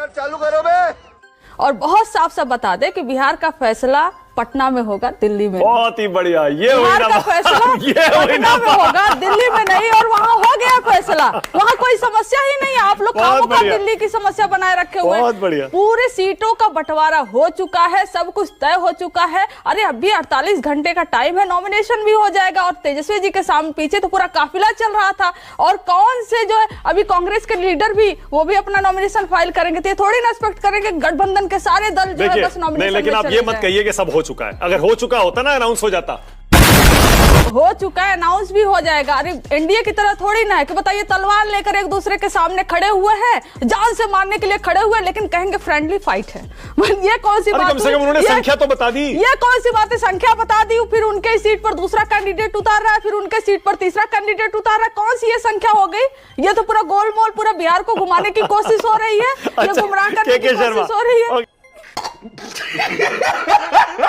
चालू करो बे। और बहुत साफ साफ बता दे कि बिहार का फैसला पटना में होगा, दिल्ली में। बहुत ही बढ़िया, ये बिहार का फैसला पटना में होगा, दिल्ली में नहीं। और वहाँ हो गया फैसला, वहाँ कोई समस्या ही नहीं है। आप लोग खामोखा दिल्ली की समस्या बनाए रखे हुए हैं। पूरे सीटों का बंटवारा हो चुका है, सब कुछ तय हो चुका है। अरे अभी 48 घंटे का टाइम है, नॉमिनेशन भी हो जाएगा। और तेजस्वी जी के सामने पीछे तो पूरा काफिला चल रहा था। और कौन से जो है अभी कांग्रेस के लीडर भी, वो भी अपना नॉमिनेशन फाइल करेंगे। तो ये थोड़ी ना एक्सपेक्ट करेंगे गठबंधन के सारे दल जो है बस नॉमिनेशन। लेकिन आप ये मत कहिए कि सब हो चुका है। अगर हो चुका होता ना, अनाउंस हो जाता। हो चुका है, अनाउंस भी हो जाएगा। अरे एनडीए की तरह थोड़ी ना है कि बताइए तलवार लेकर एक दूसरे के सामने खड़े हुए हैं, जान से मारने के लिए खड़े हुए, लेकिन कहेंगे फ्रेंडली फाइट है। ये कौन सी बात? कम से कम उन्होंने संख्या तो बता दी। ये कौन सी बात है? संख्या बता दी, फिर उनके सीट पर दूसरा कैंडिडेट उतार रहा है, फिर उनके सीट पर तीसरा कैंडिडेट उतार रहा है। कौन सी ये संख्या हो गई? ये तो पूरा गोलमोल पूरा बिहार को घुमाने की कोशिश हो रही है, ये गुमराह करने की कोशिश हो रही है।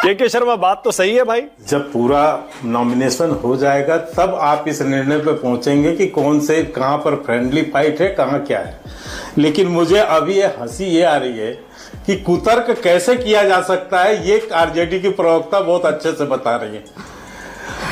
के शर्मा, बात तो सही है भाई। जब पूरा नॉमिनेशन हो जाएगा तब आप इस निर्णय पे पहुंचेंगे कि कौन से कहां पर फ्रेंडली फाइट है, कहां क्या है। लेकिन मुझे अभी ये हंसी ये आ रही है कि कुतर्क कैसे किया जा सकता है, ये आरजेडी की प्रवक्ता बहुत अच्छे से बता रही है।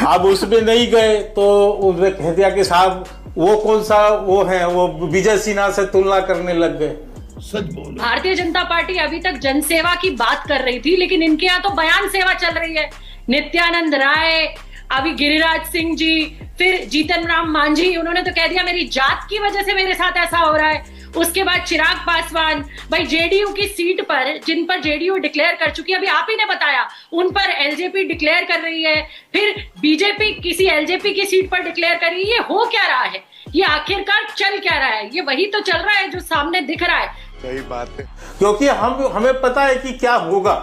अब उसमें नहीं गए तो उसने कह दिया कि साहब वो कौन सा वो है, वो विजय सिन्हा से तुलना करने लग गए। भारतीय जनता पार्टी अभी तक जनसेवा की बात कर रही थी, लेकिन इनके यहाँ तो बयान सेवा चल रही है। नित्यानंद राय, अभी गिरिराज सिंह जी, फिर जीतन राम मांझी, उन्होंने तो कह दिया मेरी जात की वजह से मेरे साथ ऐसा हो रहा है। उसके बाद चिराग पासवान, भाई जेडीयू की सीट पर, जिन पर जेडीयू डिक्लेयर कर चुकी है, अभी आप ही ने बताया, उन पर एलजेपी डिक्लेयर कर रही है। फिर बीजेपी किसी एलजेपी की सीट पर डिक्लेयर कर रही है। ये हो क्या रहा है? ये आखिरकार चल क्या रहा है? ये वही तो चल रहा है जो सामने दिख रहा है। सही बात है, क्योंकि हमें पता है कि क्या होगा।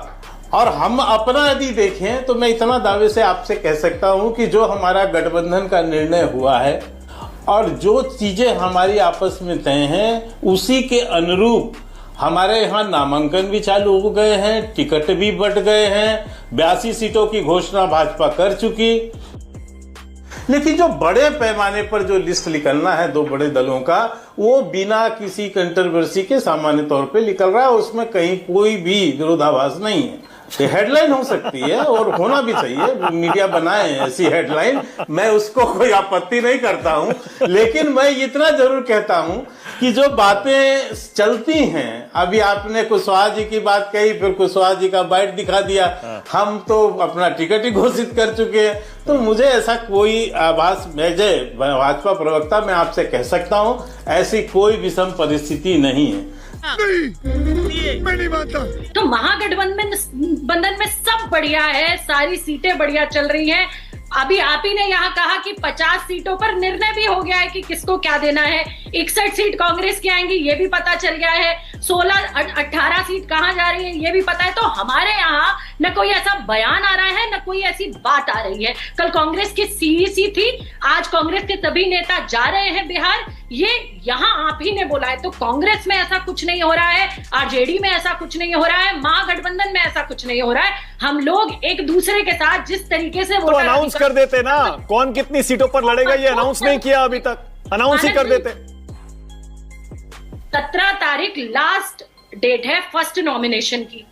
और हम अपना यदि देखें तो मैं इतना दावे से आपसे कह सकता हूं कि जो हमारा गठबंधन का निर्णय हुआ है और जो चीजें हमारी आपस में तय हैं, उसी के अनुरूप हमारे यहाँ नामांकन भी चालू हो गए हैं, टिकट भी बढ़ गए हैं, 82 सीटों की घोषणा भाजपा कर चुकी। लेकिन जो बड़े पैमाने पर जो लिस्ट निकलना है दो बड़े दलों का, वो बिना किसी कंट्रोवर्सी के सामान्य तौर पे निकल रहा है। उसमें कहीं कोई भी विरोधाभास नहीं है। ये हेडलाइन हो सकती है और होना भी चाहिए, मीडिया बनाए ऐसी हेडलाइन, मैं उसको कोई आपत्ति नहीं करता हूं। लेकिन मैं इतना जरूर कहता हूं कि जो बातें चलती हैं, अभी आपने कुशवाहा जी की बात कही, फिर कुशवाहा जी का बाइट दिखा दिया, हम तो अपना टिकट ही घोषित कर चुके हैं। तो मुझे ऐसा कोई आभास, भाजपा प्रवक्ता मैं आपसे कह सकता हूं, ऐसी कोई विषम परिस्थिति नहीं है। नहीं, मैं नहीं मानता। तो महागठबंधन में सब बढ़िया है, सारी सीटें बढ़िया चल रही हैं। अभी आप ही ने यहाँ कहा कि 50 सीटों पर निर्णय भी हो गया है कि किसको क्या देना है। 61 सीट कांग्रेस की आएंगी, ये भी पता चल गया है। 18 सीट कहाँ जा रही है, ये भी पता है। तो हमारे यहाँ न कोई ऐसा बयान आ रहा है, न कोई ऐसी बात आ रही है। कल कांग्रेस की सीईसी थी, आज कांग्रेस के सभी नेता जा रहे हैं बिहार। ये यहाँ आप ही ने बोला है। तो कांग्रेस में ऐसा कुछ नहीं हो रहा है, आरजेडी में ऐसा कुछ नहीं हो रहा है, महागठबंधन में ऐसा कुछ नहीं हो रहा है। हम लोग एक दूसरे के साथ जिस तरीके से तो अनाउंस कर देते ना, कौन कितनी सीटों पर लड़ेगा, ये अनाउंस नहीं किया अभी तक, अनाउंस ही कर देते। 17 तारीख लास्ट डेट है फर्स्ट नॉमिनेशन की,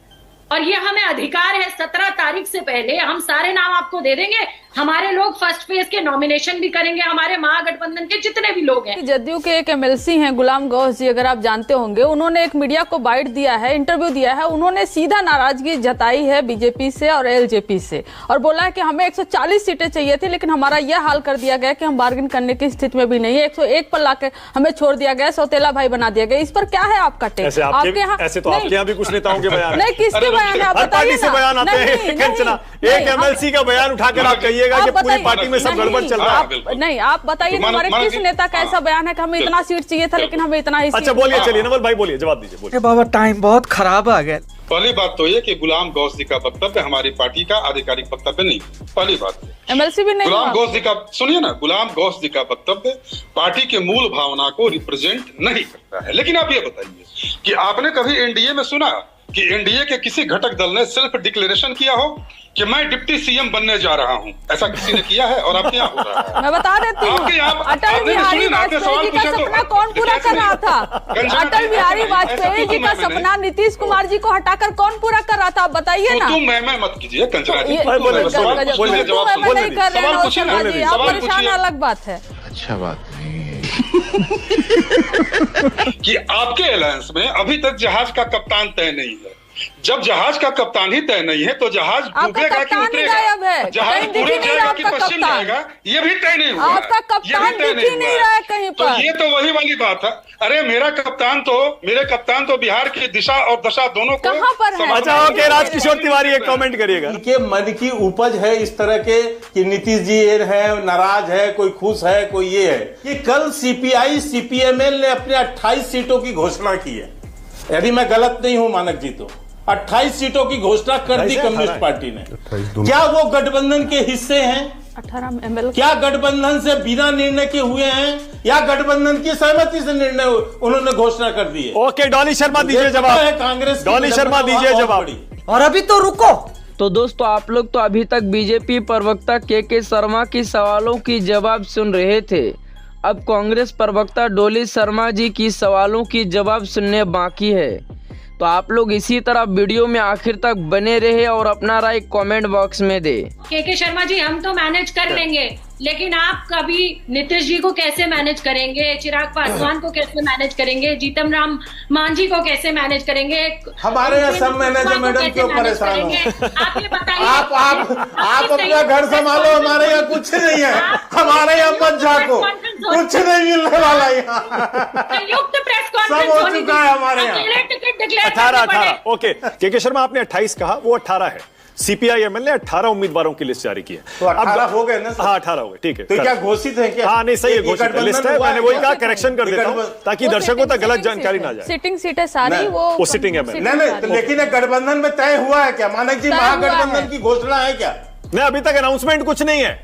और ये हमें अधिकार है 17 तारीख से पहले हम सारे नाम आपको दे देंगे। हमारे लोग फर्स्ट फेज के नॉमिनेशन भी करेंगे, हमारे महागठबंधन के जितने भी लोग हैं। जदयू के एक एमएलसी हैं गुलाम गौस जी, अगर आप जानते होंगे, उन्होंने एक मीडिया को बाइट दिया है, इंटरव्यू दिया है। उन्होंने सीधा नाराजगी जताई है बीजेपी से और एलजेपी से, और बोला है कि हमें 140 सीटें चाहिए थी, लेकिन हमारा यह हाल कर दिया गया कि हम बार्गेन करने की स्थिति में भी नहीं है। 101 पर लाके हमें छोड़ दिया गया, सौतेला भाई बना दिया गया। इस पर क्या है आपका टेक? आपके यहाँ ऐसे तो आपके यहाँ भी कुछ नेताओं के बयान नहीं, किसके बयान है आप बताइए ना। बयान आते हैं, एक एमएलसी का बयान उठाकर आप कहिएगा कि पूरी पार्टी में सब गड़बड़ चल रहा है। नहीं, आप बताइए हमारे किस नेता का ऐसा बयान है कि हमें इतना सीट चाहिए था लेकिन हमें इतना ही। अच्छा बोलिए, चलिए नवल भाई बोलिए, जवाब दीजिए, बोलिए। बाबा टाइम बहुत खराब आ गया। पहली बात तो ये कि गुलाम गौस जी का वक्तव्य हमारी पार्टी का आधिकारिक वक्तव्य नहीं। पहली बात एमएलसी भी नहीं। गुलाम गौस जी का सुनिए ना, गुलाम गौस जी का वक्तव्य पार्टी के मूल भावना को रिप्रेजेंट नहीं करता है। लेकिन आप ये बताइए कि आपने कभी एनडीए में सुना कि एनडीए के किसी घटक दल ने सेल्फ डिक्लेरेशन किया हो कि मैं डिप्टी सीएम बनने जा रहा हूं? ऐसा किसी ने किया है? और आपके यहाँ हो रहा है? मैं बता देती हूँ, अटल बिहारी वाजपेयी जी का सपना कौन पूरा कर रहा था? अटल बिहारी वाजपेयी जी का सपना नीतीश कुमार जी को हटाकर कौन पूरा कर रहा था? आप बताइए ना। तुम मैं मत कीजिए कंचना जी, नहीं कर रहे हैं शर्मा जी, आप परेशान, अलग बात है। अच्छा बात नहीं है कि आपके अलायंस में अभी तक जहाज का कप्तान तय नहीं है। जब जहाज का कप्तान ही तय नहीं है तो जहाज डूबेगा कि उतरेगा? जहाज पूरे जाएगा कि पश्चिम जाएगा, ये भी तय नहीं हुआ। आपका कप्तान दिख ही नहीं रहा है कहीं पर। तो ये तो वही वाली बात है। अरे मेरे कप्तान तो बिहार की दिशा और दशा दोनों को कहां पर है? अच्छा ओके, राजकिशोर तिवारी एक कमेंट करिएगा। के मन की उपज है इस तरह के कि नीतीश जी है, नाराज है, कोई खुश है, कोई ये है। ये कल सीपीआई सीपीएमएल ने अपने 28 सीटों की घोषणा की है। यदि मैं गलत नहीं हूं मानक जी, तो 28 सीटों की घोषणा कर दी कम्युनिस्ट पार्टी ने। क्या वो गठबंधन के हिस्से हैं? 18 ML क्या गठबंधन से बिना निर्णय के हुए हैं या गठबंधन की सहमति से निर्णय उन्होंने घोषणा कर दी है? ओके, डॉली शर्मा दीजिए जवाब। कांग्रेस डॉली शर्मा दीजिए जवाब। और अभी तो रुको। तो दोस्तों, आप लोग तो अभी तक बीजेपी प्रवक्ता के शर्मा की सवालों की जवाब सुन रहे थे। अब कांग्रेस प्रवक्ता डॉली शर्मा जी की सवालों की जवाब सुनने बाकी है। तो आप लोग इसी तरह वीडियो में आखिर तक बने रहे और अपना राय कमेंट बॉक्स में दे। के शर्मा जी, हम तो मैनेज कर लेंगे, लेकिन आप कभी नीतीश जी को कैसे मैनेज करेंगे? चिराग पासवान को कैसे मैनेज करेंगे? जीतन राम मांझी को कैसे मैनेज करेंगे? हमारे यहाँ सब मैनेजर मैडम क्यों परेशान हो? आप ये बताइए। आप अपना घर संभालो, हमारे यहाँ कुछ नहीं है। हमारे यहाँ मत झाको, कुछ नहीं मिलने वाला यहाँ। संयुक्त प्रेस सब कॉन्फ्रेंस हो चुका है हमारे यहाँ। Ticket declare 18 okay. के शर्मा आपने 28 कहा, वो 18 है। सीपीआईएमएल ने 18 उम्मीदवारों की लिस्ट जारी की है। तो 18 हो गए ना? हाँ 18 हो गए, ठीक है। तो क्या घोषित है क्या? हाँ नहीं, सही है, घोषित लिस्ट है। मैंने वही कहा, करेक्शन कर देता हूँ ताकि दर्शकों तक गलत जानकारी ना जाए। सिटिंग सीटें सारी वो सिटिंग है। नहीं, लेकिन गठबंधन में तय हुआ है क्या मानक जी? महागठबंधन की घोषणा है क्या? नहीं, अभी तक अनाउंसमेंट कुछ नहीं है।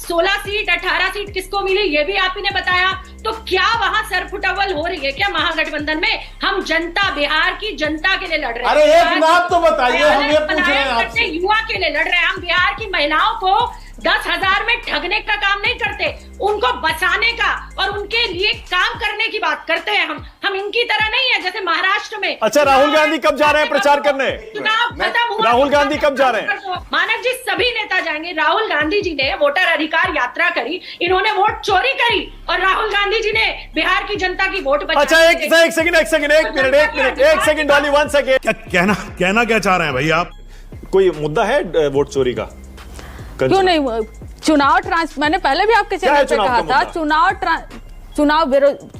16 सीट 18 सीट किसको मिली ये भी आप ही ने बताया। तो क्या वहां सरफुटबल हो रही है क्या महागठबंधन में? हम जनता, बिहार की जनता के लिए लड़ रहे हैं। अरे एक बात तो बताइए, हम ये पूछ रहे हैं आपसे। युवा के लिए लड़ रहे हैं हम। बिहार की महिलाओं को 10,000 में ठगने का काम नहीं करते, उनको बचाने का और उनके लिए काम करने की बात करते हैं हम इनकी तरह नहीं है जैसे महाराष्ट्र में। अच्छा, राहुल गांधी कब जा रहे हैं प्रचार करने? चुनाव खत्म हुआ, राहुल गांधी कब जा रहे हैं? मानक जी, सभी नेता जाएंगे। राहुल गांधी जी ने वोटर अधिकार यात्रा करी, इन्होंने वोट चोरी करी, और राहुल गांधी जी ने बिहार की जनता की वोट बचाई। अच्छा, एक सेकंड डॉली, 1 सेकंड। कहना क्या चाह रहे हैं भाई आप? कोई मुद्दा है वोट चोरी का? क्यों नहीं? मैंने पहले भी आपके चैनल पे कहा था,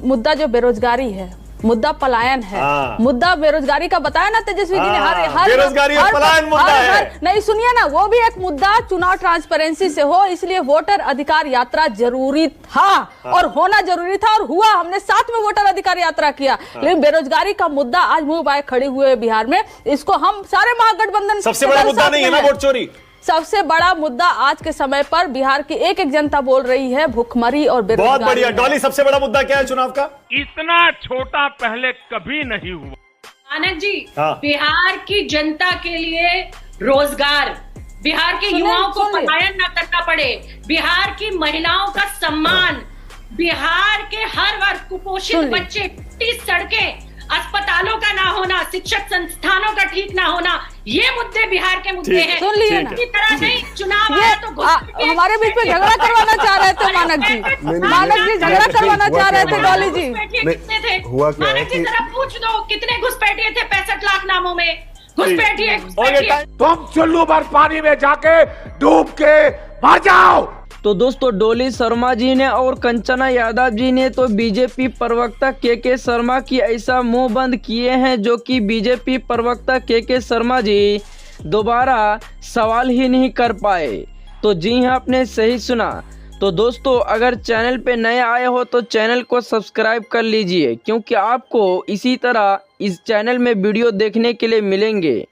मुद्दा जो बेरोजगारी है, मुद्दा पलायन है, मुद्दा बेरोजगारी का बताया ना तेजस्वी जी ने। हर बेरोजगारी और पलायन मुद्दा है। नहीं सुनिए ना, वो भी एक मुद्दा चुनाव ट्रांसपेरेंसी से हो, इसलिए वोटर अधिकार यात्रा जरूरी था और होना जरूरी था, और हुआ। हमने साथ में वोटर अधिकार यात्रा किया। लेकिन बेरोजगारी का मुद्दा आज मुंह बाय खड़े हुए बिहार में, इसको हम सारे महागठबंधन सबसे बड़ा मुद्दा नहीं है ना वोट चोरी? सबसे बड़ा मुद्दा आज के समय पर बिहार की एक जनता बोल रही है, भुखमरी और बेरोजगारी। बहुत बढ़िया डॉली, सबसे बड़ा मुद्दा क्या है चुनाव का? इतना छोटा पहले कभी नहीं हुआ। आनंद जी, बिहार की जनता के लिए रोजगार, बिहार के युवाओं को पलायन न करना पड़े, बिहार की महिलाओं का सम्मान, बिहार के हर वर्ग कुपोषित बच्चे, सड़कें, अस्पतालों का ना होना, शिक्षक संस्थानों का ठीक ना होना, ये मुद्दे बिहार के मुद्दे हैं। सुन लिए ना? इसी तरह नहीं चुनाव आया तो हमारे बीच में झगड़ा करवाना चाह रहे थे मानक जी झगड़ा करवाना चाह रहे थे डॉली जी। कितने थे? मानक जी जरा पूछ दो कितने घुसपैठिए थे 65 लाख नामों में? घुसपैठिए। तुम चुल्लू भर पानी में जाके डूब के मर जाओ। तो दोस्तों, डॉली शर्मा जी ने और कंचना यादव जी ने तो बीजेपी प्रवक्ता के शर्मा की ऐसा मुंह बंद किए हैं जो कि बीजेपी प्रवक्ता के शर्मा जी दोबारा सवाल ही नहीं कर पाए। तो जी हाँ, आपने सही सुना। तो दोस्तों, अगर चैनल पे नए आए हो तो चैनल को सब्सक्राइब कर लीजिए, क्योंकि आपको इसी तरह इस चैनल में वीडियो देखने के लिए मिलेंगे।